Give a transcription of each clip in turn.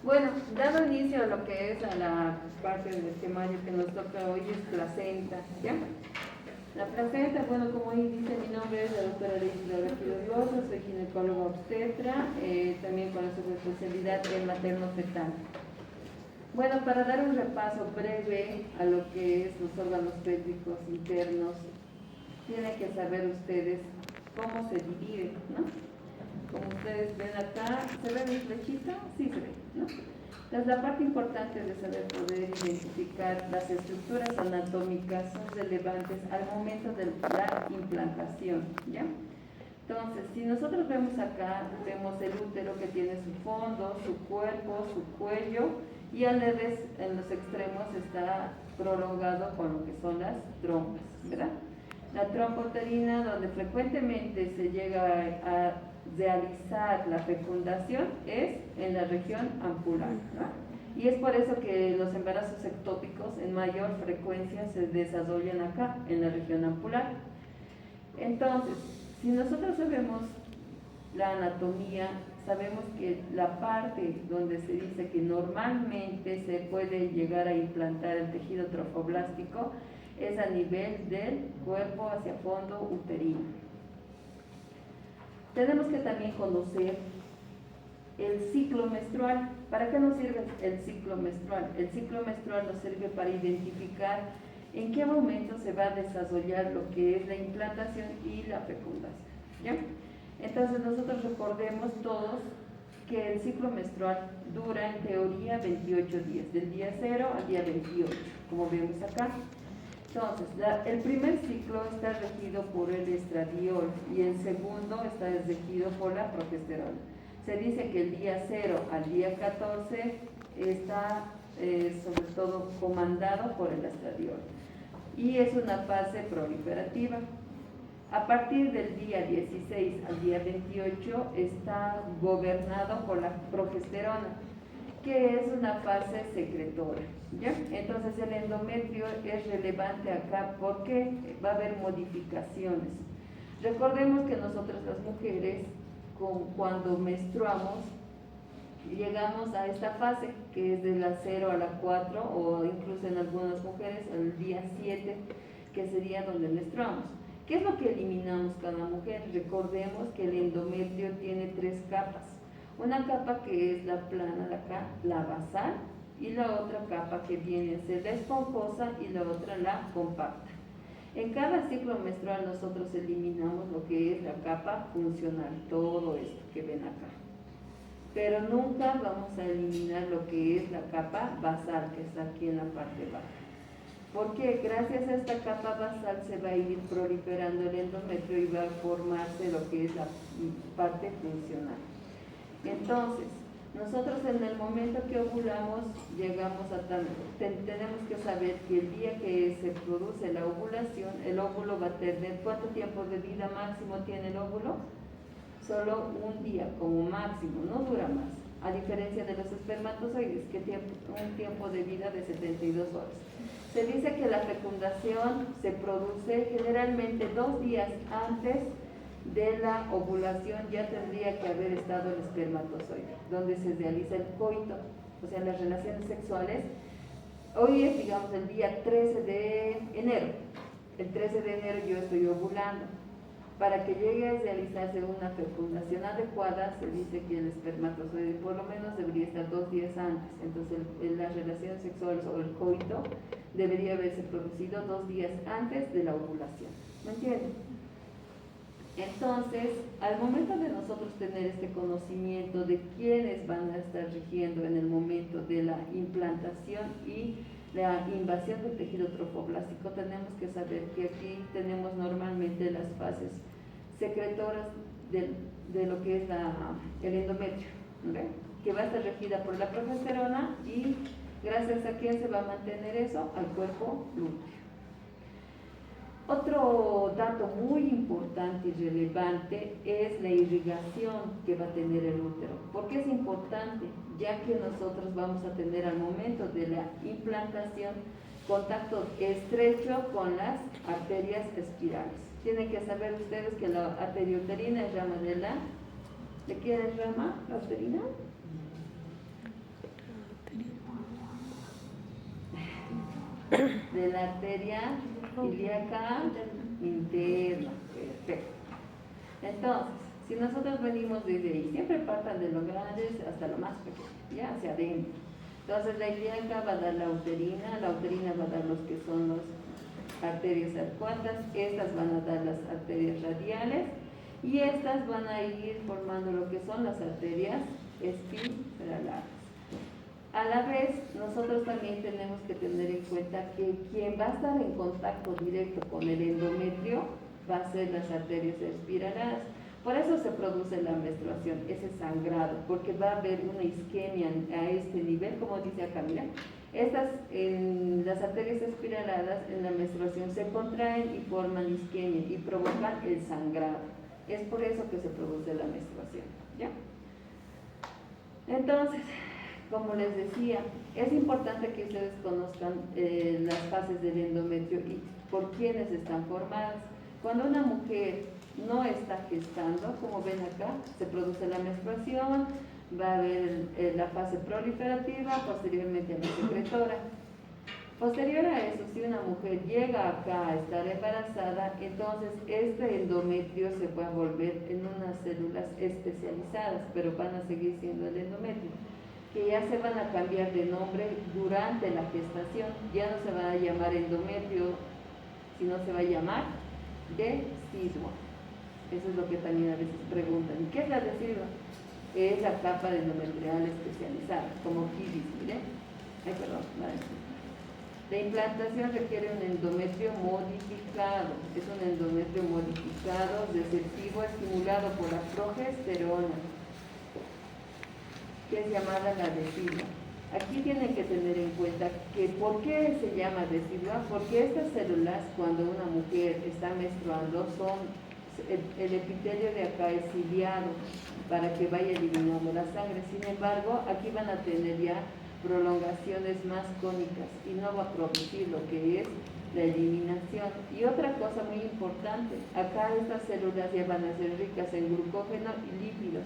Bueno, dado inicio a lo que es a la parte del temario que nos toca hoy es placenta, ¿ya? La placenta, bueno, como ahí dice, mi nombre es la doctora Isidora Rosa, soy ginecóloga obstetra, también con la subespecialidad en materno-fetal. Bueno, para dar un repaso breve a lo que es los órganos pélvicos internos, tienen que saber ustedes cómo se dividen, ¿no? Como ustedes ven acá, ¿se ve mi flechita? Sí se ve, ¿no? Entonces, la parte importante de saber poder identificar las estructuras anatómicas son relevantes al momento de la implantación, ¿ya? Entonces, si nosotros vemos acá, vemos el útero que tiene su fondo, su cuerpo, su cuello, y al revés, en los extremos está prolongado con lo que son las trompas, ¿verdad? La trompa uterina, donde frecuentemente se llega a realizar la fecundación, es en la región ampular, ¿no? Y es por eso que los embarazos ectópicos en mayor frecuencia se desarrollan acá, en la región ampular. Entonces, si nosotros sabemos la anatomía, sabemos que la parte donde se dice que normalmente se puede llegar a implantar el tejido trofoblástico es a nivel del cuerpo hacia fondo uterino. Tenemos que también conocer el ciclo menstrual. ¿Para qué nos sirve el ciclo menstrual? El ciclo menstrual nos sirve para identificar en qué momento se va a desarrollar lo que es la implantación y la fecundación, ¿ya? Entonces nosotros recordemos todos que el ciclo menstrual dura en teoría 28 días, del día 0 al día 28, como vemos acá. Entonces, el primer ciclo está regido por el estradiol y el segundo está regido por la progesterona. Se dice que el día 0 al día 14 está sobre todo comandado por el estradiol y es una fase proliferativa. A partir del día 16 al día 28 está gobernado por la progesterona, que es una fase secretora, ¿ya? Entonces el endometrio es relevante acá porque va a haber modificaciones. Recordemos que nosotros las mujeres, cuando menstruamos, llegamos a esta fase que es de la 0 a la 4 o incluso en algunas mujeres al día 7, que sería donde menstruamos. ¿Qué es lo que eliminamos cada mujer? Recordemos que el endometrio tiene 3 capas. Una capa que es la plana de acá, la basal, y la otra capa que viene a ser la esponjosa y la otra la compacta. En cada ciclo menstrual nosotros eliminamos lo que es la capa funcional, todo esto que ven acá. Pero nunca vamos a eliminar lo que es la capa basal, que está aquí en la parte baja. Porque gracias a esta capa basal se va a ir proliferando el endometrio y va a formarse lo que es la parte funcional. Entonces, nosotros en el momento que ovulamos, llegamos a tenemos que saber que el día que se produce la ovulación, el óvulo va a tener, ¿cuánto tiempo de vida máximo tiene el óvulo? Solo un día como máximo, no dura más, a diferencia de los espermatozoides, que tienen un tiempo de vida de 72 horas. Se dice que la fecundación se produce generalmente 2 días antes de la ovulación, ya tendría que haber estado el espermatozoide, donde se realiza el coito, o sea, las relaciones sexuales. Hoy es, digamos, el día 13 de enero. El 13 de enero yo estoy ovulando. Para que llegue a realizarse una fecundación adecuada, se dice que el espermatozoide por lo menos debería estar 2 días antes. Entonces, las relaciones sexuales o el coito debería haberse producido 2 días antes de la ovulación. ¿Me entienden? Entonces, al momento de nosotros tener este conocimiento de quiénes van a estar rigiendo en el momento de la implantación y la invasión del tejido trofoblástico, tenemos que saber que aquí tenemos normalmente las fases secretoras de lo que es el endometrio, ¿okay? Que va a estar regida por la progesterona y gracias a quién se va a mantener eso, al cuerpo lúteo. Otro dato muy importante y relevante es la irrigación que va a tener el útero. ¿Por qué es importante? Ya que nosotros vamos a tener al momento de la implantación contacto estrecho con las arterias espirales. Tienen que saber ustedes que la arteria uterina es rama ¿de qué es rama la uterina? de la arteria ilíaca interna. Perfecto. Entonces, si nosotros venimos desde ahí, siempre partan de lo grande hasta lo más pequeño, ya hacia adentro. Entonces la ilíaca va a dar la uterina va a dar los que son las arterias arcuatas, estas van a dar las arterias radiales y estas van a ir formando lo que son las arterias espiraladas. A la vez, nosotros también tenemos que tener en cuenta que quien va a estar en contacto directo con el endometrio va a ser las arterias espiraladas. Por eso se produce la menstruación, ese sangrado, porque va a haber una isquemia a este nivel, como dice acá, mira. Las arterias espiraladas en la menstruación se contraen y forman isquemia y provocan el sangrado. Es por eso que se produce la menstruación, ¿ya? Entonces, como les decía, es importante que ustedes conozcan las fases del endometrio y por quiénes están formadas. Cuando una mujer no está gestando, como ven acá, se produce la menstruación, va a haber la fase proliferativa, posteriormente la secretora. Posterior a eso, si una mujer llega acá a estar embarazada, entonces este endometrio se va a volver en unas células especializadas, pero van a seguir siendo el endometrio, que ya se van a cambiar de nombre durante la gestación. Ya no se va a llamar endometrio, sino se va a llamar decidua. Eso es lo que también a veces preguntan. ¿Y qué es la decidua? Es la capa endometrial especializada, como aquí dice, ¿miren? Ay, perdón, la implantación requiere un endometrio modificado. Es un endometrio modificado, receptivo, estimulado por la progesterona, que es llamada la decidua. Aquí tienen que tener en cuenta que ¿por qué se llama decidua? Porque estas células, cuando una mujer está menstruando, el epitelio de acá es ciliado para que vaya eliminando la sangre. Sin embargo, aquí van a tener ya prolongaciones más cónicas y no va a producir lo que es la eliminación. Y otra cosa muy importante, acá estas células ya van a ser ricas en glucógeno y lípidos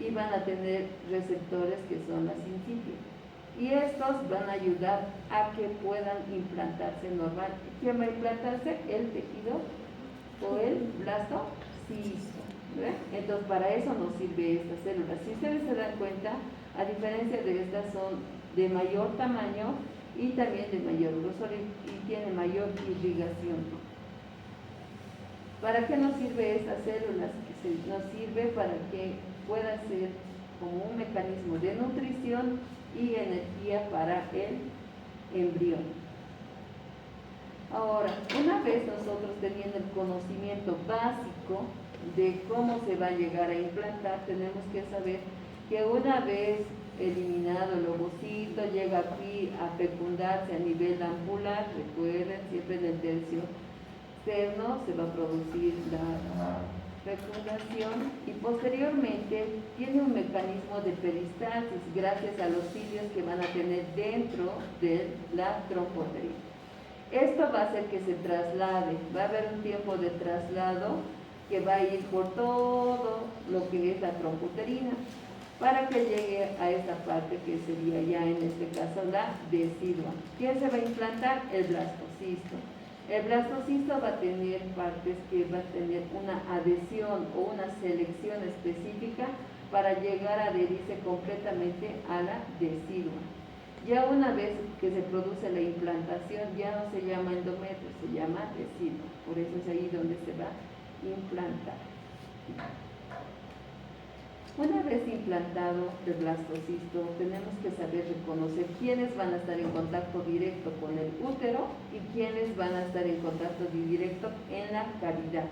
y van a tener receptores que son las sincitis. Y estos van a ayudar a que puedan implantarse normal. ¿Quién va a implantarse? El tejido o el blastocisto. Entonces, para eso nos sirve esta célula. Si ustedes se dan cuenta, a diferencia de estas, son de mayor tamaño y también de mayor grosor y tienen mayor irrigación. ¿Para qué nos sirve estas células? Nos sirve para que pueda ser como un mecanismo de nutrición y energía para el embrión. Ahora, una vez nosotros teniendo el conocimiento básico de cómo se va a llegar a implantar, tenemos que saber que una vez eliminado el ovocito, llega aquí a fecundarse a nivel ampular, recuerden, siempre en el tercio externo se va a producir la fecundación y posteriormente tiene un mecanismo de peristalsis gracias a los cilios que van a tener dentro de la trompoterina. Esto va a hacer que se traslade, va a haber un tiempo de traslado que va a ir por todo lo que es la tromputerina para que llegue a esta parte que sería ya en este caso la decidua. ¿Quién se va a implantar? El blastocisto. El blastocisto va a tener partes que va a tener una adhesión o una selección específica para llegar a adherirse completamente a la decidua. Ya una vez que se produce la implantación, ya no se llama endometrio, se llama decidua. Por eso es ahí donde se va a implantar. Una vez implantado el blastocisto, tenemos que saber reconocer quiénes van a estar en contacto directo con el útero y quiénes van a estar en contacto directo en la cavidad.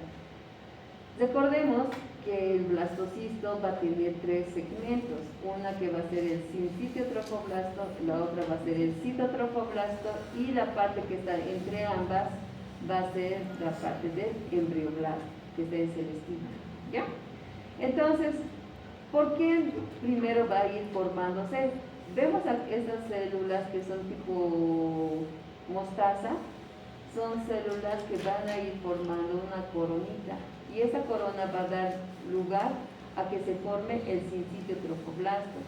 Recordemos que el blastocisto va a tener tres segmentos, una que va a ser el sincitiotrofoblasto, la otra va a ser el citotrofoblasto y la parte que está entre ambas va a ser la parte del embrioblasto, que está en celestino, ¿ya? Entonces, ¿por qué primero va a ir formándose? Vemos estas células que son tipo mostaza, son células que van a ir formando una coronita y esa corona va a dar lugar a que se forme el sincitiotrofoblasto.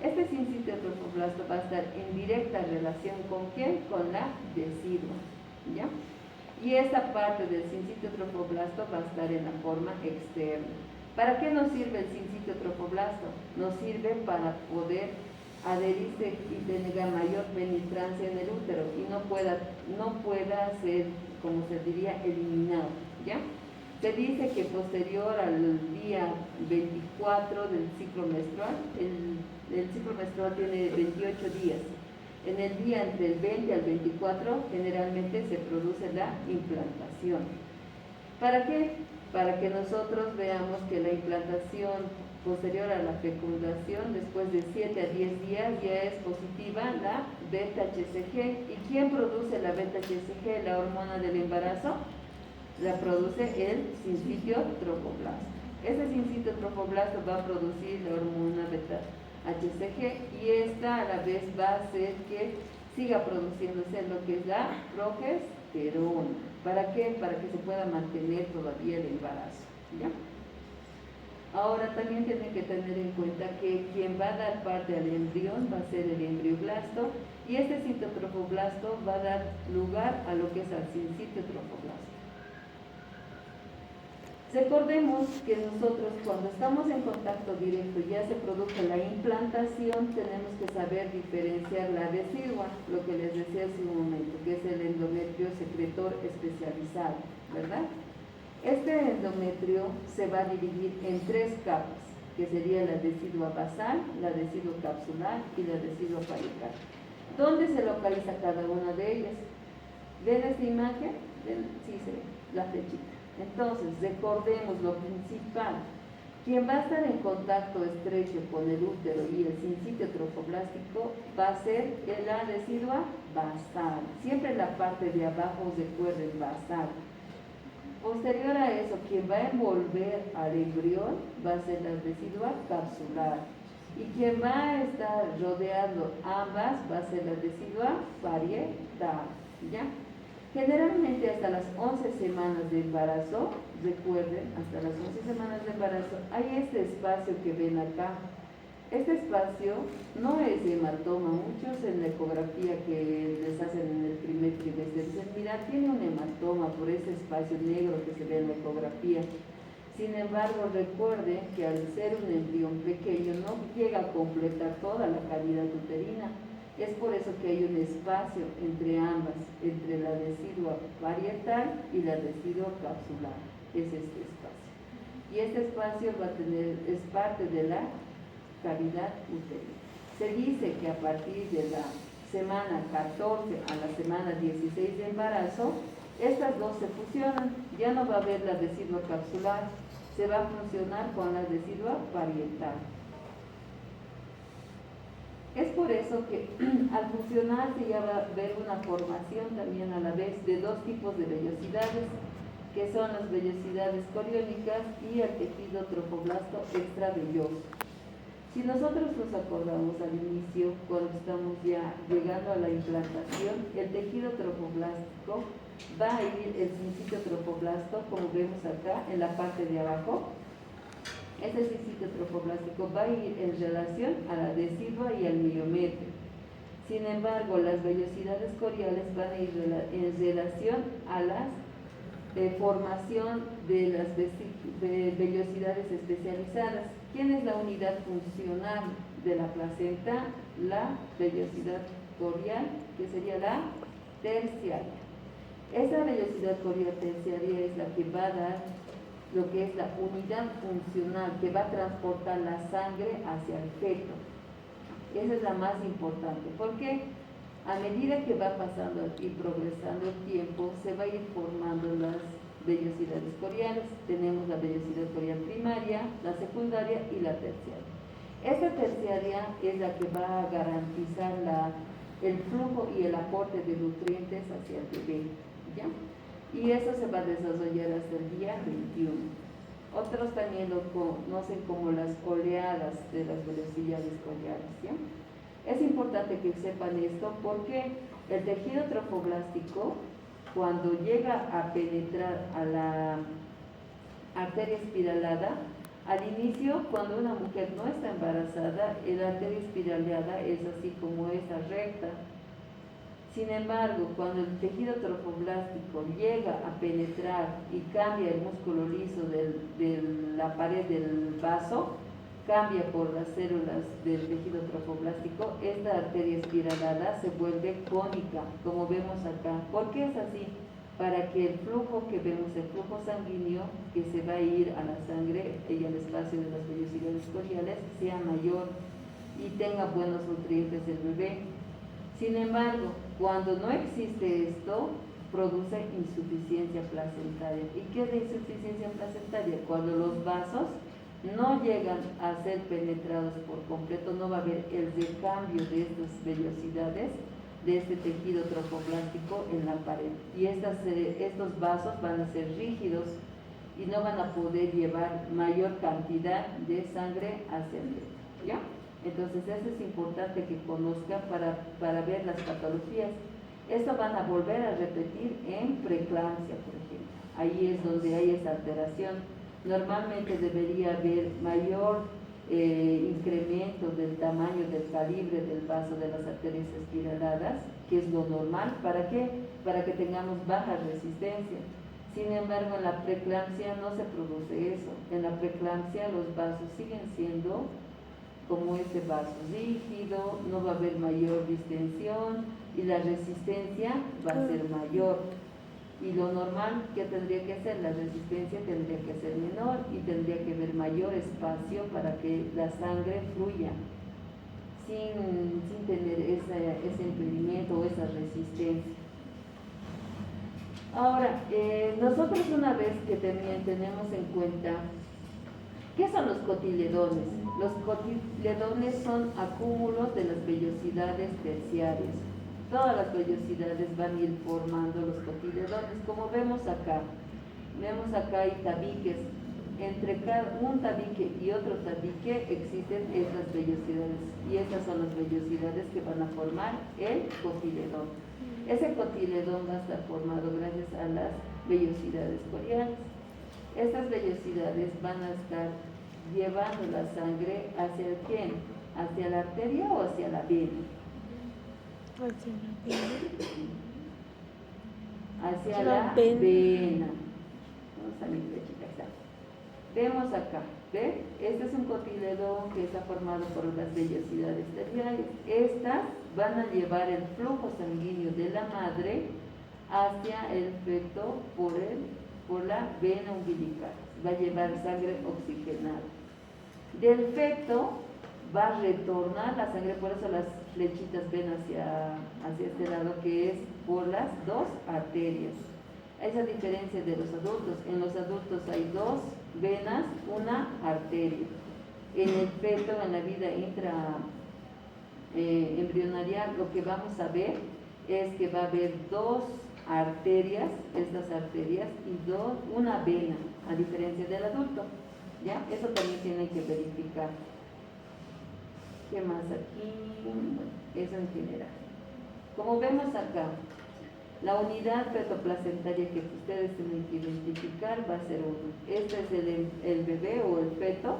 Este sincitiotrofoblasto trofoblasto va a estar en directa relación ¿con quién? Con la decidua, ¿ya? Y esta parte del sincitio trofoblasto va a estar en la forma externa. ¿Para qué nos sirve el sincitio trofoblasto? Nos sirve para poder adherirse y tener mayor penetrancia en el útero y no pueda ser, como se diría, eliminado, ¿ya? Se dice que posterior al día 24 del ciclo menstrual, el ciclo menstrual tiene 28 días. En el día entre el 20 al 24 generalmente se produce la implantación. ¿Para qué? Para que nosotros veamos que la implantación posterior a la fecundación, después de 7 a 10 días, ya es positiva la beta-HCG. ¿Y quién produce la beta-HCG, la hormona del embarazo? La produce el sincitio trofoblasto. Ese sincitio trofoblasto va a producir la hormona beta-HCG y esta a la vez va a hacer que siga produciéndose lo que es la progesterona. ¿Para qué? Para que se pueda mantener todavía el embarazo, ¿ya? Ahora también tienen que tener en cuenta que quien va a dar parte al embrión va a ser el embrioblasto y este citotrofoblasto va a dar lugar a lo que es el sincitio trofoblasto. Recordemos que nosotros cuando estamos en contacto directo y ya se produce la implantación, tenemos que saber diferenciar la decidua, lo que les decía hace un momento, que es el endometrio secretor especializado, ¿verdad? Este endometrio se va a dividir en 3 capas, que sería la decidua basal, la decidua capsular y la decidua parietal. ¿Dónde se localiza cada una de ellas? ¿Ven esta imagen? Sí, se ve, la flechita. Entonces, recordemos lo principal. Quien va a estar en contacto estrecho con el útero y el sincitio trofoblástico va a ser la decidua basal. Siempre la parte de abajo, recuerden, basal. Posterior a eso, quien va a envolver al embrión va a ser la decidua capsular. Y quien va a estar rodeando ambas va a ser la decidua parietal, ¿ya? Generalmente hasta las 11 semanas de embarazo, recuerden, hasta las 11 semanas de embarazo, hay este espacio que ven acá. Este espacio no es hematoma. Muchos en la ecografía que les hacen en el primer trimestre dicen, mira, tiene un hematoma por ese espacio negro que se ve en la ecografía. Sin embargo, recuerden que al ser un embrión pequeño no llega a completar toda la cavidad uterina. Es por eso que hay un espacio entre ambas, entre la decidua parietal y la decidua capsular. Es este espacio. Y este espacio es parte de la cavidad uterina. Se dice que a partir de la semana 14 a la semana 16 de embarazo, estas dos se fusionan. Ya no va a haber la decidua capsular, se va a funcionar con la decidua parietal. Es por eso que al fusionarse ya va a haber una formación también a la vez de 2 tipos de vellosidades, que son las vellosidades coriónicas y el tejido trofoblasto extravelloso. Si nosotros nos acordamos al inicio, cuando estamos ya llegando a la implantación, el tejido trofoblástico va a ir, el sincitio trofoblasto, como vemos acá en la parte de abajo. Este sincitio trofoblástico va a ir en relación a la decidua y al miliometrio. Sin embargo, las vellosidades coriales van a ir en relación a la formación de las vellosidades especializadas. ¿Quién es la unidad funcional de la placenta? La vellosidad corial, que sería la terciaria. Esa vellosidad corial terciaria es la que va a dar lo que es la unidad funcional que va a transportar la sangre hacia el feto. Esa es la más importante, porque a medida que va pasando y progresando el tiempo, se va a ir formando las vellosidades coriales. Tenemos la vellosidad corial primaria, la secundaria y la terciaria. Esta terciaria es la que va a garantizar el flujo y el aporte de nutrientes hacia el bebé, ¿ya? Y eso se va a desarrollar hasta el día 21. Otros también lo conocen como las oleadas de las vellosidades coriales, ¿ya? Es importante que sepan esto porque el tejido trofoblástico, cuando llega a penetrar a la arteria espiralada, Al inicio, cuando una mujer no está embarazada, la arteria espiraleada es así como esa recta. Sin embargo, cuando el tejido trofoblástico llega a penetrar y cambia el músculo liso de la pared del vaso, cambia por las células del tejido trofoblástico, esta arteria espiralada se vuelve cónica, como vemos acá. ¿Por qué es así? Para que el flujo que vemos, el flujo sanguíneo que se va a ir a la sangre y al espacio de las vellosidades coriales, sea mayor y tenga buenos nutrientes el bebé. Sin embargo, cuando no existe esto, produce insuficiencia placentaria. ¿Y qué es la insuficiencia placentaria? Cuando los vasos no llegan a ser penetrados por completo, no va a haber el recambio de estas vellosidades, de este tejido trofoblástico en la pared. Y estos vasos van a ser rígidos y no van a poder llevar mayor cantidad de sangre hacia el feto, ¿ya? Entonces eso es importante que conozcan para ver las patologías. Esto van a volver a repetir en preeclampsia, por ejemplo. Ahí es donde hay esa alteración. Normalmente debería haber mayor incremento del tamaño, del calibre del vaso de las arterias espiraladas, que es lo normal. ¿Para qué? Para que tengamos baja resistencia. Sin embargo, en la preeclampsia no se produce eso. En la preeclampsia los vasos siguen siendo como este vaso rígido, no va a haber mayor distensión y la resistencia va a ser mayor. Y lo normal que tendría que ser, la resistencia tendría que ser menor y tendría que haber mayor espacio para que la sangre fluya sin tener ese impedimento o esa resistencia. Ahora, nosotros una vez que tenemos en cuenta, ¿qué son los cotiledones? Los cotiledones son acúmulos de las vellosidades terciarias. Todas las vellosidades van a ir formando los cotiledones, como vemos acá. Vemos acá hay tabiques. Entre un tabique y otro tabique existen estas vellosidades. Y estas son las vellosidades que van a formar el cotiledón. Ese cotiledón va a estar formado gracias a las vellosidades coriales. Estas vellosidades van a estar llevando la sangre hacia el quién, hacia la arteria o hacia la vena. Hacia la vena. Vamos a mi flechita, está. Vemos acá, ¿ve? Este es un cotiledón que está formado por las vellosidades terciarias. Estas van a llevar el flujo sanguíneo de la madre hacia el feto por la vena umbilical. Va a llevar sangre oxigenada. Del feto va a retornar la sangre, por eso las flechitas ven hacia este lado, que es por las dos arterias. Esa diferencia de los adultos. En los adultos hay dos venas, una arteria. En el feto, en la vida intraembrionaria, lo que vamos a ver es que va a haber dos arterias, estas arterias, y una vena, a diferencia del adulto. ¿Ya? Eso también tienen que verificar. ¿Qué más aquí? Bueno, eso en general. Como vemos acá, la unidad fetoplacentaria que ustedes tienen que identificar va a ser uno. Este es el bebé o el feto,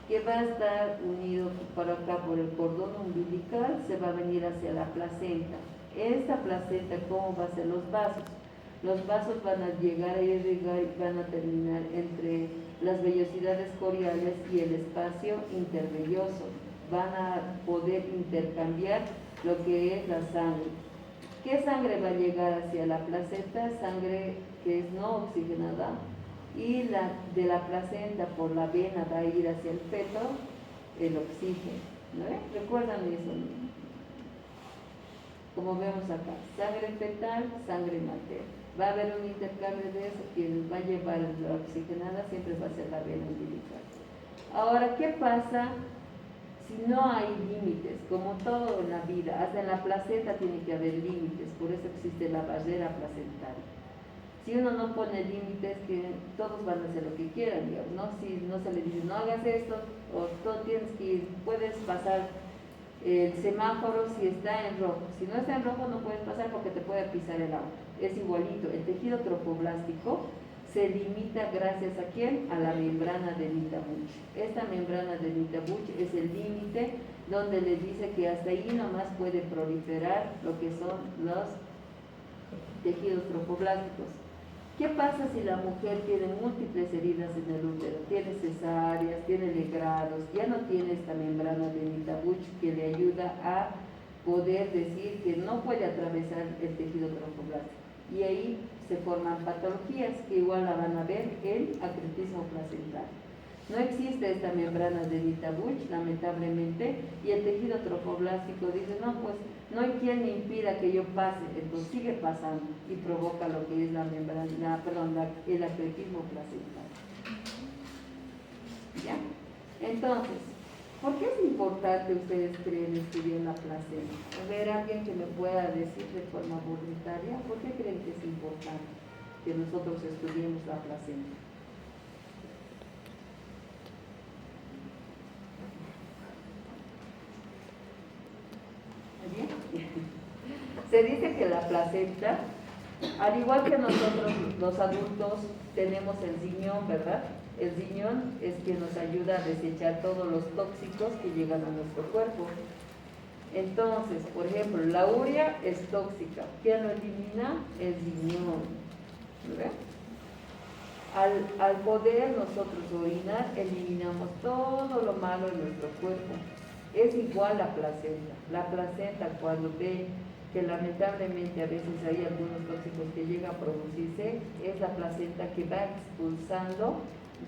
que va a estar unido por acá por el cordón umbilical, se va a venir hacia la placenta. Esta placenta, ¿cómo va a ser los vasos? Los vasos van a llegar a irrigar y van a terminar entre las vellosidades coriales y el espacio intervelloso. Van a poder intercambiar lo que es la sangre. ¿Qué sangre va a llegar hacia la placenta? Sangre que es no oxigenada, y de la placenta por la vena va a ir hacia el feto el oxígeno, ¿no? ¿Recuerdan eso? Como vemos acá, sangre fetal, sangre materna. Va a haber un intercambio de eso, quien va a llevar la oxigenada siempre va a ser la vena umbilical. Ahora, ¿qué pasa si no hay límites? Como todo en la vida, hasta en la placenta tiene que haber límites, por eso existe la barrera placentaria. Si uno no pone límites, que todos van a hacer lo que quieran, digamos, ¿no? Si no se le dice, no hagas esto, o tú tienes que ir, puedes pasar el semáforo si está en rojo. Si no está en rojo no puedes pasar porque te puede pisar el auto. Es igualito, el tejido trofoblástico se limita gracias a ¿quién? A la membrana de Nitabuch. Esta membrana de Nitabuch es el límite donde le dice que hasta ahí nomás puede proliferar lo que son los tejidos trofoblásticos. ¿Qué pasa si la mujer tiene múltiples heridas en el útero? Tiene cesáreas, tiene legrados, ya no tiene esta membrana de Nitabuch que le ayuda a poder decir que no puede atravesar el tejido trofoblástico. Y ahí se forman patologías que igual la van a ver en acretismo placental. No existe esta membrana de Nitabuch, lamentablemente, y el tejido trofoblástico dice, no, pues no hay quien me impida que yo pase, entonces sigue pasando y provoca lo que es la membrana, el acretismo placental. ¿Ya? Entonces, ¿por qué es importante ustedes creen estudiar la placenta? A ver, alguien que me pueda decir de forma voluntaria, ¿por qué creen que es importante que nosotros estudiemos la placenta? ¿Bien? Se dice que la placenta, al igual que nosotros los adultos tenemos el riñón, ¿verdad? El riñón es quien nos ayuda a desechar todos los tóxicos que llegan a nuestro cuerpo. Entonces, por ejemplo, la urea es tóxica. ¿Quién lo elimina? El riñón. ¿Verdad? Al poder nosotros orinar, eliminamos todo lo malo en nuestro cuerpo. Es igual la placenta. La placenta, cuando ve que lamentablemente a veces hay algunos tóxicos que llegan a producirse, es la placenta que va expulsando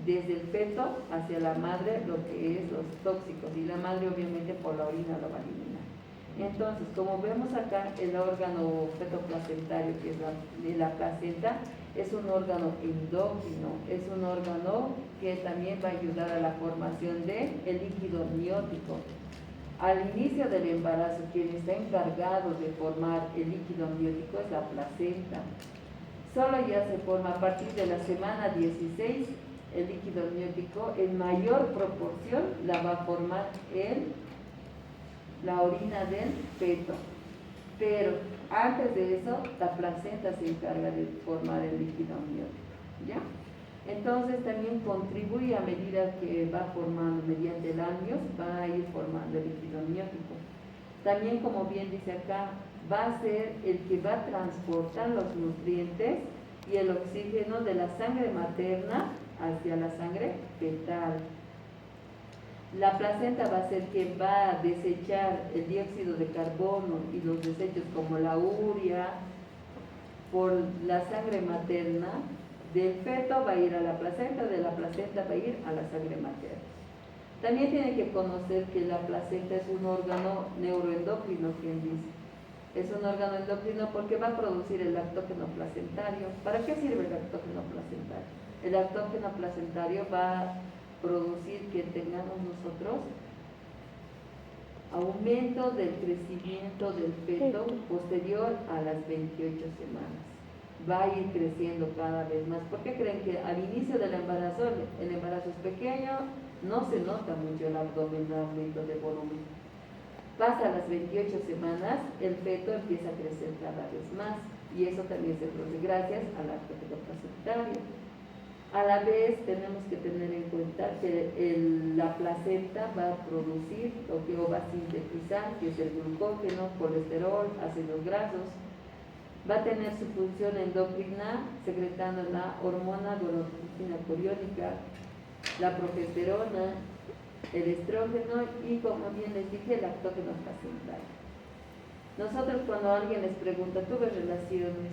desde el feto hacia la madre lo que es los tóxicos, y la madre obviamente por la orina lo va a eliminar. Entonces, como vemos acá, el órgano fetoplacentario, que es la placenta, es un órgano endócrino, es un órgano que también va a ayudar a la formación del líquido amniótico. Al inicio del embarazo, quien está encargado de formar el líquido amniótico es la placenta. Solo ya se forma a partir de la semana 16 el líquido amniótico, en mayor proporción la va a formar la orina del feto. Pero antes de eso, la placenta se encarga de formar el líquido amniótico. ¿Ya? Entonces también contribuye a medida que va formando mediante el amnios, va a ir formando el líquido amniótico. También, como bien dice acá, va a ser el que va a transportar los nutrientes y el oxígeno de la sangre materna hacia la sangre fetal. La placenta va a ser quien va a desechar el dióxido de carbono y los desechos como la urea por la sangre materna. Del feto va a ir a la placenta, de la placenta va a ir a la sangre materna. También tienen que conocer que la placenta es un órgano neuroendocrino, quien dice. Es un órgano endocrino porque va a producir el lactógeno placentario. ¿Para qué sirve el lactógeno placentario? El lactógeno placentario va a producir que tengamos nosotros aumento del crecimiento del feto posterior a las 28 semanas. Va a ir creciendo cada vez más. ¿Por qué creen que al inicio del embarazo, el embarazo es pequeño, no se nota mucho el abdomen, el aumento de volumen? Pasa las 28 semanas, el feto empieza a crecer cada vez más, y eso también se produce gracias al lactógeno placentario. A la vez tenemos que tener en cuenta que la placenta va a producir lo que va a sintetizar, que es el glucógeno, colesterol, ácidos grasos. Va a tener su función endocrina secretando la hormona gonadotropina coriónica, la progesterona, el estrógeno y, como bien les dije, el lactógeno placentario. Nosotros, cuando alguien les pregunta, ¿tuve relaciones?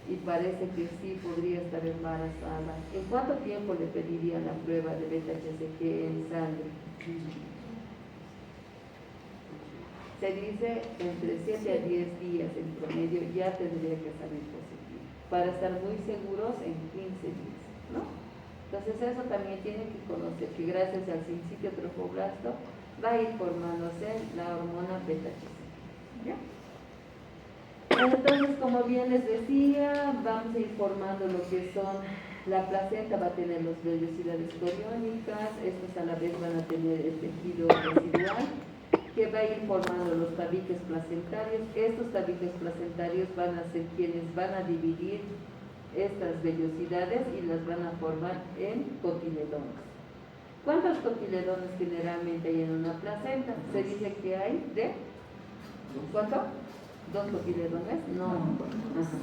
Y parece que sí podría estar embarazada, ¿en cuánto tiempo le pedirían la prueba de beta-HCG en sangre? Se dice entre 7 a 10 días en promedio ya tendría que salir positivo, para estar muy seguros en 15 días, ¿no? Entonces eso también tienen que conocer, que gracias al sincitio trofoblasto va a ir formándose la hormona beta-HCG. ¿Ya? Entonces, como bien les decía, vamos a ir formando lo que son, la placenta va a tener las vellosidades coriónicas, estos a la vez van a tener el tejido residual, que va a ir formando los tabiques placentarios. Estos tabiques placentarios van a ser quienes van a dividir estas vellosidades y las van a formar en cotiledones. ¿Cuántos cotiledones generalmente hay en una placenta? Se dice que hay de... ¿Cuánto? ¿2 cotiledones? No. Ajá.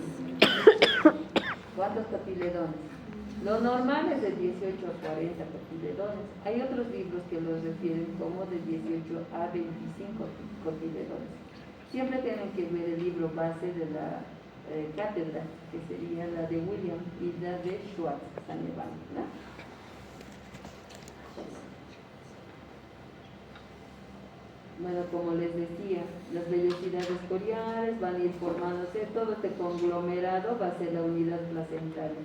¿Cuántos cotiledones? Lo normal es de 18 a 40 cotiledones. Hay otros libros que los refieren como de 18 a 25 cotiledones. Siempre tienen que ver el libro base de la cátedra, que sería la de William y la de Schwartz, Sanneval, ¿no? Bueno, como les decía, las vellosidades coriales van a ir formándose, todo este conglomerado va a ser la unidad placentaria,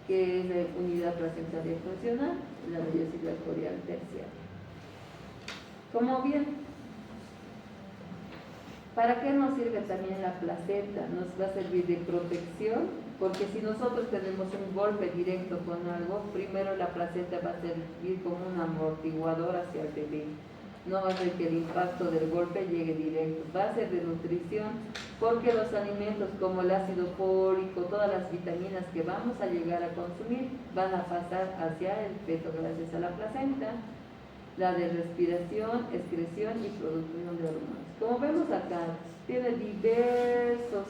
que es la unidad placentaria funcional, la vellosidad corial terciaria. Como bien, ¿para qué nos sirve también la placenta? Nos va a servir de protección, porque si nosotros tenemos un golpe directo con algo, primero la placenta va a servir como un amortiguador hacia el bebé. No va a hacer que el impacto del golpe llegue directo, va a ser de nutrición, porque los alimentos como el ácido fólico, todas las vitaminas que vamos a llegar a consumir, van a pasar hacia el feto gracias a la placenta. La de respiración, excreción y producción de hormonas. Como vemos acá, tiene diversas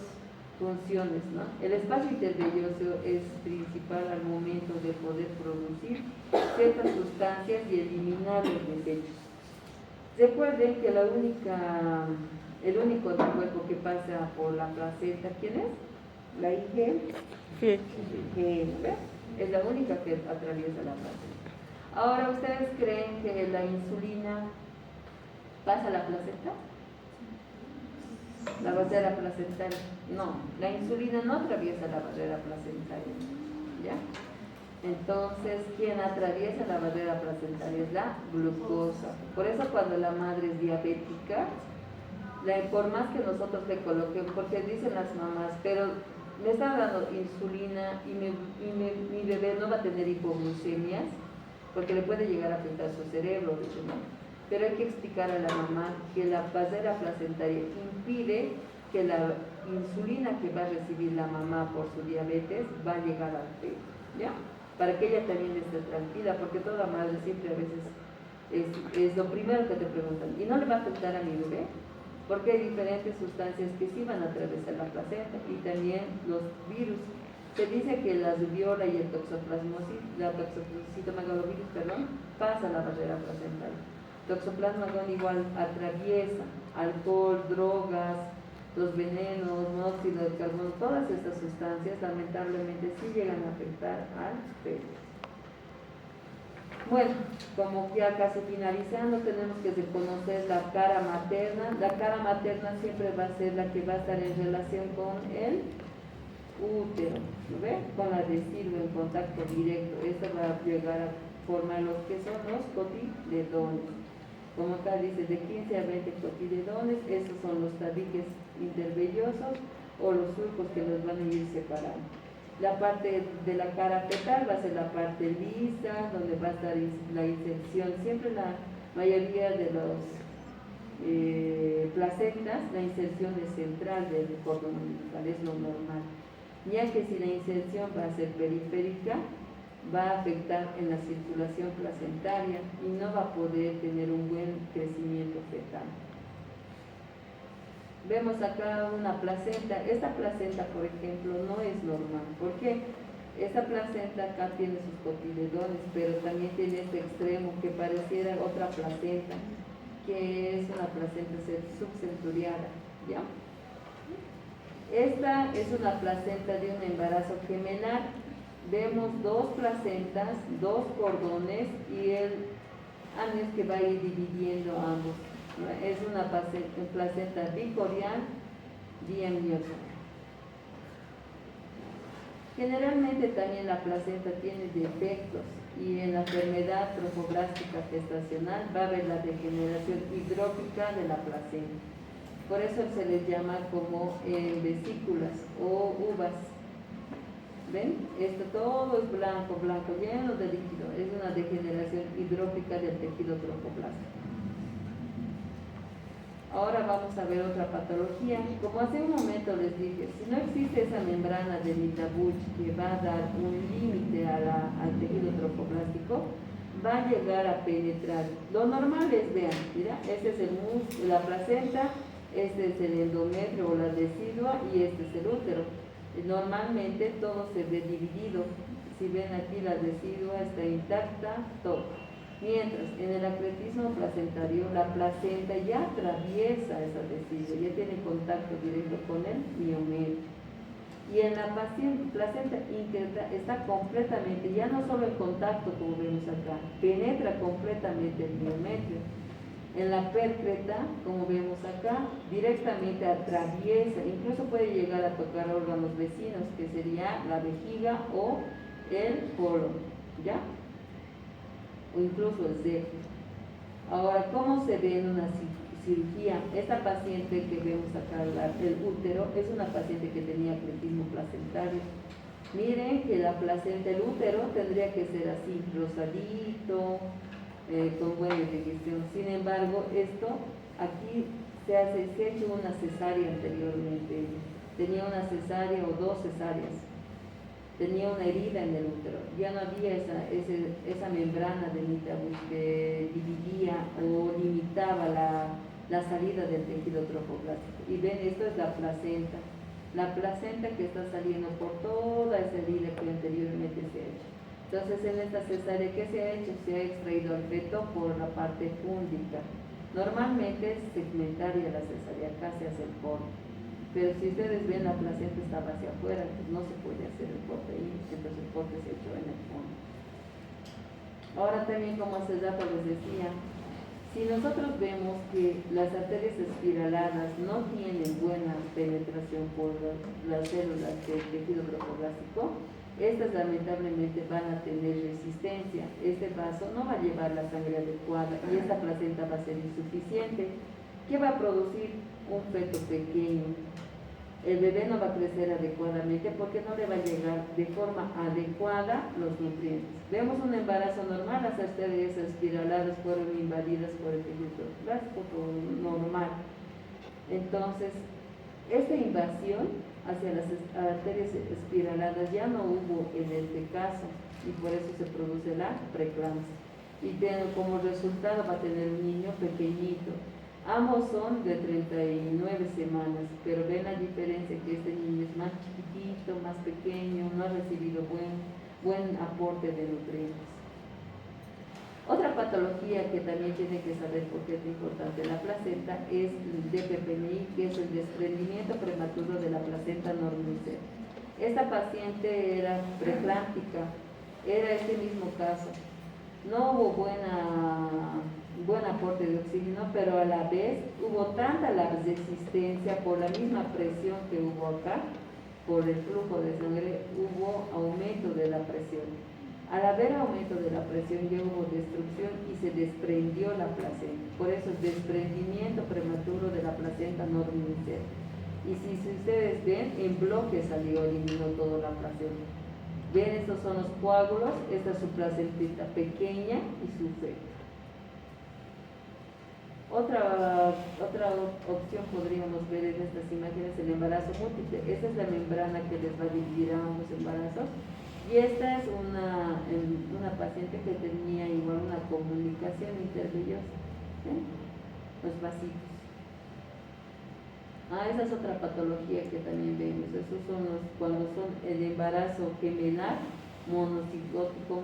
funciones, ¿no? El espacio intervelloso es principal al momento de poder producir ciertas sustancias y eliminar los desechos. Recuerden que el único del cuerpo que pasa por la placenta, ¿quién es? La IG. Sí. Es la única que atraviesa la placenta. Ahora, ¿ustedes creen que la insulina pasa a la placenta? La barrera placentaria. No, la insulina no atraviesa la barrera placentaria. ¿Ya? Entonces, ¿quién atraviesa la barrera placentaria? Es la glucosa. Por eso cuando la madre es diabética, por más que nosotros le coloquemos, porque dicen las mamás, pero me está dando insulina y mi bebé no va a tener hipoglucemias, porque le puede llegar a afectar su cerebro, ¿no? Pero hay que explicar a la mamá que la barrera placentaria impide que la insulina que va a recibir la mamá por su diabetes va a llegar al feto, ¿ya? Para que ella también esté tranquila, porque toda madre siempre a veces es lo primero que te preguntan, ¿y no le va a afectar a mi bebé? Porque hay diferentes sustancias que sí van a atravesar la placenta y también los virus. Se dice que la rubiola y el toxoplasmoglovirus, pasa la barrera placentaria. Toxoplasmogón igual atraviesa alcohol, drogas, los venenos, monóxido de carbono, todas estas sustancias lamentablemente sí llegan a afectar al feto. Bueno, como ya casi finalizando, tenemos que reconocer la cara materna. La cara materna siempre va a ser la que va a estar en relación con el útero, ¿lo ve? Con la residuo en contacto directo. Esto va a llegar a formar los que son los cotiledones. Como acá dice, de 15 a 20 cotiledones, estos son los tabiques intervellosos o los surcos que los van a ir separando. La parte de la cara fetal va a ser la parte lisa, donde va a estar la inserción. Siempre la mayoría de los placentas, la inserción es central del cordón umbilical, es lo normal. Ya que si la inserción va a ser periférica, va a afectar en la circulación placentaria y no va a poder tener un buen crecimiento fetal. Vemos acá una placenta. Esta placenta, por ejemplo, no es normal. ¿Por qué? Esta placenta acá tiene sus cotiledones, pero también tiene este extremo que pareciera otra placenta, que es una placenta subcenturiada, ¿ya? Esta es una placenta de un embarazo gemelar. Vemos dos placentas, dos cordones y el anus que va a ir dividiendo ambos. Es una placenta bicorial diamniótica. Generalmente también la placenta tiene defectos y en la enfermedad trofoblástica gestacional va a haber la degeneración hidrópica de la placenta. Por eso se les llama como vesículas o uvas. ¿Ven? Esto todo es blanco, lleno de líquido. Es una degeneración hidrópica del tejido trofoblástico. Ahora vamos a ver otra patología. Como hace un momento les dije, si no existe esa membrana de Mitabuch que va a dar un límite al tejido trofoblástico, va a llegar a penetrar. Lo normal es, vean, mira, este es el músculo, la placenta, este es el endometrio o la decidua y este es el útero. Normalmente todo se ve dividido. Si ven aquí, la decidua está intacta, todo. Mientras en el acretismo placentario, la placenta ya atraviesa esa decidua, ya tiene contacto directo con el miometrio. Y en la placenta íntegra está completamente, ya no solo en contacto como vemos acá, penetra completamente el miometrio. En la pércreta, como vemos acá, directamente atraviesa, incluso puede llegar a tocar órganos vecinos, que sería la vejiga o el colon, ¿ya? O incluso el sexo. Ahora, ¿cómo se ve en una cirugía? Esta paciente que vemos acá, el útero, es una paciente que tenía acretismo placentario. Miren que la placenta, el útero, tendría que ser así, rosadito, con buena digestión. Sin embargo, esto aquí se ha hecho una cesárea anteriormente. Tenía una cesárea o dos cesáreas. Tenía una herida en el útero, ya no había esa membrana de Mitabuch que dividía o limitaba la salida del tejido trofoblástico. Y ven, esto es la placenta que está saliendo por toda esa herida que anteriormente se ha hecho. Entonces, en esta cesárea, ¿qué se ha hecho? Se ha extraído al feto por la parte fúndica. Normalmente es segmentaria la cesárea, acá se hace el corte. Pero si ustedes ven, la placenta estaba hacia afuera, pues no se puede hacer el corte ahí, entonces el corte se echó en el fondo. Ahora también, como hace rato les decía, si nosotros vemos que las arterias espiraladas no tienen buena penetración por las células del tejido trofoblástico, estas lamentablemente van a tener resistencia. Este vaso no va a llevar la sangre adecuada y esta placenta va a ser insuficiente. ¿Qué va a producir? Un feto pequeño. El bebé no va a crecer adecuadamente porque no le va a llegar de forma adecuada los nutrientes. Vemos un embarazo normal, las arterias espiraladas fueron invadidas por el tejido trofoblástico normal. Entonces, esta invasión hacia las arterias espiraladas ya no hubo en este caso y por eso se produce la preeclampsia. Y como resultado va a tener un niño pequeñito. Ambos son de 39 semanas, pero ven la diferencia que este niño es más chiquitito, más pequeño, no ha recibido buen aporte de nutrientes. Otra patología que también tiene que saber por qué es importante la placenta es el DPPNI, que es el desprendimiento prematuro de la placenta normoides. Esta paciente era preeclámptica, era este mismo caso. No hubo buen aporte de oxígeno, pero a la vez hubo tanta la resistencia por la misma presión que hubo acá, por el flujo de sangre, hubo aumento de la presión. Al haber aumento de la presión ya hubo destrucción y se desprendió la placenta. Por eso es desprendimiento prematuro de la placenta normoides. Y si ustedes ven, en bloque eliminó toda la placenta. Ven, estos son los coágulos, esta es su placentita pequeña y su feto. Otra opción podríamos ver en estas imágenes el embarazo múltiple. Esta es la membrana que les va a dividir a ambos embarazos. Y esta es una paciente que tenía igual una comunicación intervellosa, los vasitos. Esa es otra patología que también vemos. Esos son cuando son el embarazo gemelar, monocigótico,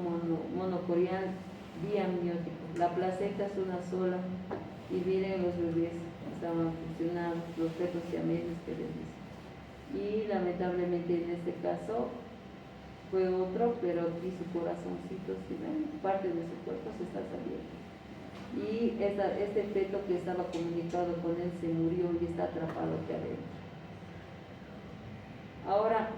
monocorial, diamniótico. La placenta es una sola y miren, los bebés estaban funcionados, los fetos siameses que les dicen. Y lamentablemente en este caso fue otro, pero aquí su corazoncito, si ven, parte de su cuerpo se está saliendo. Y este feto que estaba comunicado con él se murió y está atrapado aquí adentro. Ahora,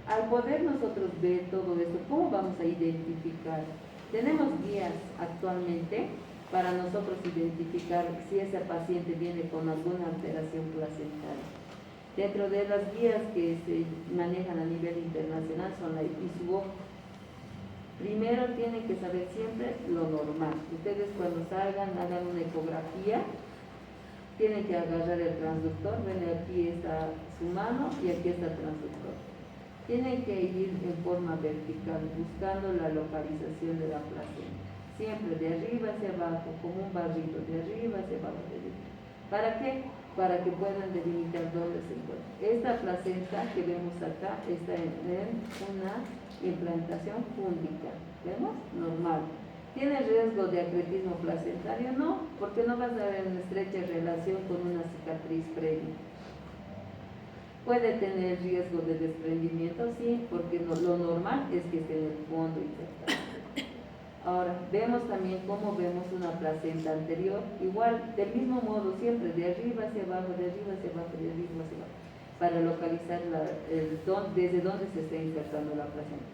al poder nosotros ver todo esto, ¿cómo vamos a identificar? Tenemos guías actualmente para nosotros identificar si esa paciente viene con alguna alteración placentaria. Dentro de las guías que se manejan a nivel internacional son la ISUO. Primero tienen que saber siempre lo normal. Ustedes cuando salgan, hagan una ecografía tienen que agarrar el transductor, ven, aquí está su mano y aquí está el transductor. Tienen que ir en forma vertical, buscando la localización de la placenta. Siempre de arriba hacia abajo, como un barrito, de arriba hacia abajo, de arriba. ¿Para qué? Para que puedan delimitar dónde se encuentra. Esta placenta que vemos acá está en una implantación fúndica. ¿Vemos? Normal. ¿Tiene riesgo de acretismo placentario? No, porque no va a estar en estrecha relación con una cicatriz previa. ¿Puede tener riesgo de desprendimiento? Sí, porque lo normal es que esté en el fondo insertado. Ahora, vemos también cómo vemos una placenta anterior, igual, del mismo modo, siempre de arriba hacia abajo, de arriba hacia abajo, de arriba hacia abajo, para localizar desde dónde se está insertando la placenta.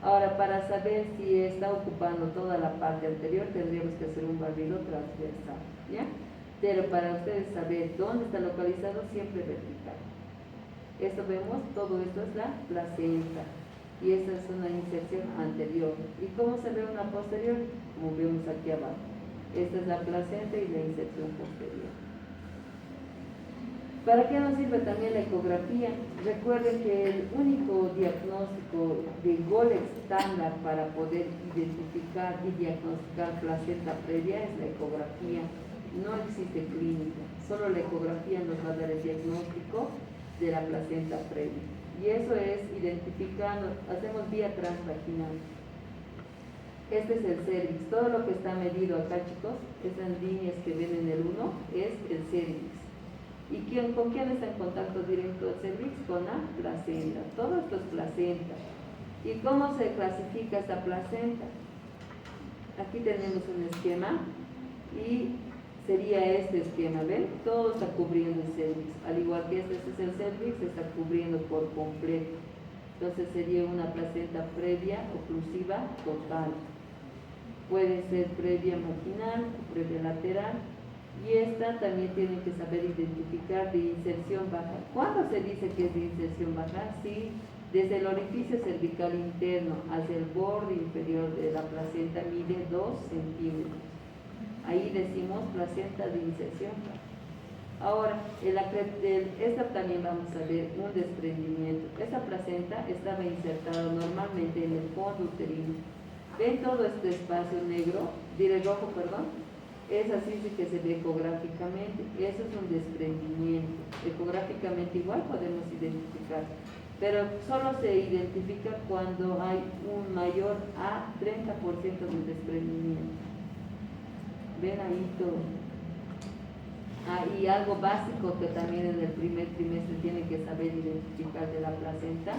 Ahora, para saber si está ocupando toda la parte anterior, tendríamos que hacer un barrido transversal, ¿ya? Pero para ustedes saber dónde está localizado, siempre vertical. Esto vemos, todo esto es la placenta. Y esta es una inserción anterior. ¿Y cómo se ve una posterior? Como vemos aquí abajo. Esta es la placenta y la inserción posterior. ¿Para qué nos sirve también la ecografía? Recuerden que el único diagnóstico de gol estándar para poder identificar y diagnosticar placenta previa es la ecografía. No existe clínica, solo la ecografía nos va a dar el diagnóstico de la placenta previa. Y eso es identificando, hacemos vía transvaginal. Este es el cervix. Todo lo que está medido acá, chicos, esas líneas que ven en el 1, es el cervix. ¿Y con quién está en contacto directo el cervix? Con la placenta. Todo esto es placenta. ¿Y cómo se clasifica esta placenta? Aquí tenemos un esquema y sería este esquema, ¿ven? Todo está cubriendo el cervix, al igual que este es el cervix, se está cubriendo por completo. Entonces sería una placenta previa oclusiva total. Puede ser previa marginal o previa lateral. Y esta también tienen que saber identificar de inserción baja. ¿Cuándo se dice que es de inserción baja? Sí, desde el orificio cervical interno hacia el borde inferior de la placenta mide 2 centímetros. Ahí decimos placenta de inserción. Ahora, esta también vamos a ver un desprendimiento. Esta placenta estaba insertada normalmente en el fondo uterino. ¿Ven todo este espacio negro? Rojo, perdón. Es así que se ve ecográficamente. Eso es un desprendimiento. Ecográficamente igual podemos identificar. Pero solo se identifica cuando hay un mayor a 30% de desprendimiento. Ven ahí todo. Y algo básico que también en el primer trimestre tienen que saber identificar de la placenta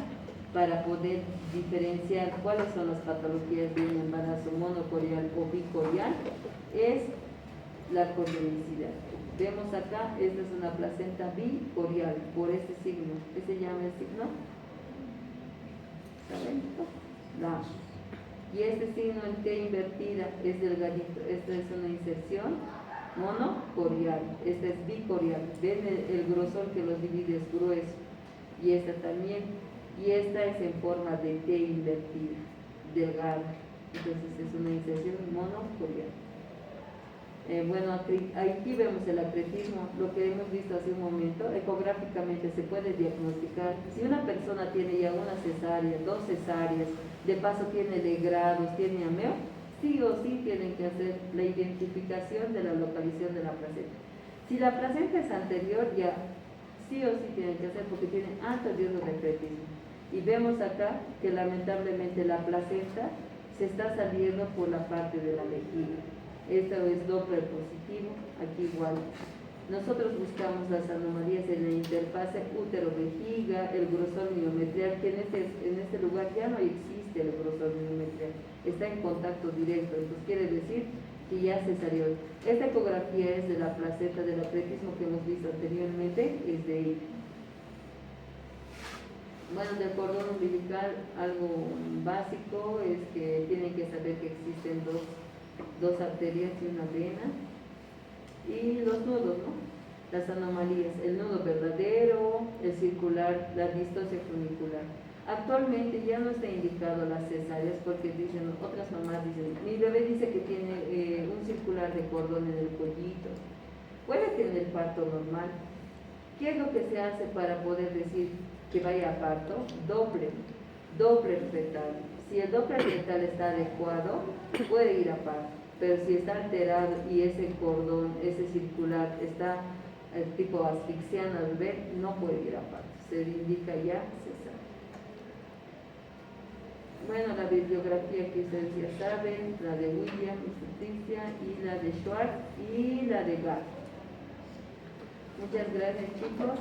para poder diferenciar cuáles son las patologías de un embarazo monocorial o bicorial es la corionicidad. Vemos acá, esta es una placenta bicorial por este signo. ¿Qué se llama el signo? ¿Saben? La. Y este signo en T invertida es delgadito. Esta es una inserción monocorial. Esta es bicorial. Ven el grosor que los divide es grueso. Y esta también. Y esta es en forma de T invertida, delgada. Entonces es una inserción monocorial. Bueno, aquí vemos el acretismo, lo que hemos visto hace un momento. Ecográficamente se puede diagnosticar. Si una persona tiene ya una cesárea, 2 cesáreas, de paso tiene legrados, tiene ameo, sí o sí tienen que hacer la identificación de la localización de la placenta. Si la placenta es anterior, ya sí o sí tienen que hacer porque tiene alto riesgo de acretismo. Y vemos acá que lamentablemente la placenta se está saliendo por la parte de la vejiga. Esto es Doppler positivo, aquí igual. Nosotros buscamos las anomalías en la interfase útero-vejiga, el grosor miometrial, que en este lugar ya no existe el grosor miometrial, está en contacto directo, entonces quiere decir que ya se salió. Esta ecografía es de la placenta del acretismo que hemos visto anteriormente, es de ahí. Bueno, del cordón umbilical, algo básico es que tienen que saber que existen dos arterias y una vena, y los nudos, ¿no? Las anomalías, el nudo verdadero, el circular, la distosia funicular. Actualmente ya no está indicado las cesáreas porque dicen, otras mamás dicen, mi bebé dice que tiene un circular de cordón en el cuellito, puede tener parto normal. ¿Qué es lo que se hace para poder decir que vaya a parto? Doble fetal. Si el doble fetal está adecuado, puede ir a parto. Pero si está alterado y ese cordón, ese circular, está tipo asfixiando al bebé, no puede ir a parto. Se indica ya cesárea. Bueno, la bibliografía que ustedes ya saben, la de William, Justicia, y la de Schwartz, y la de Gall. Muchas gracias, chicos.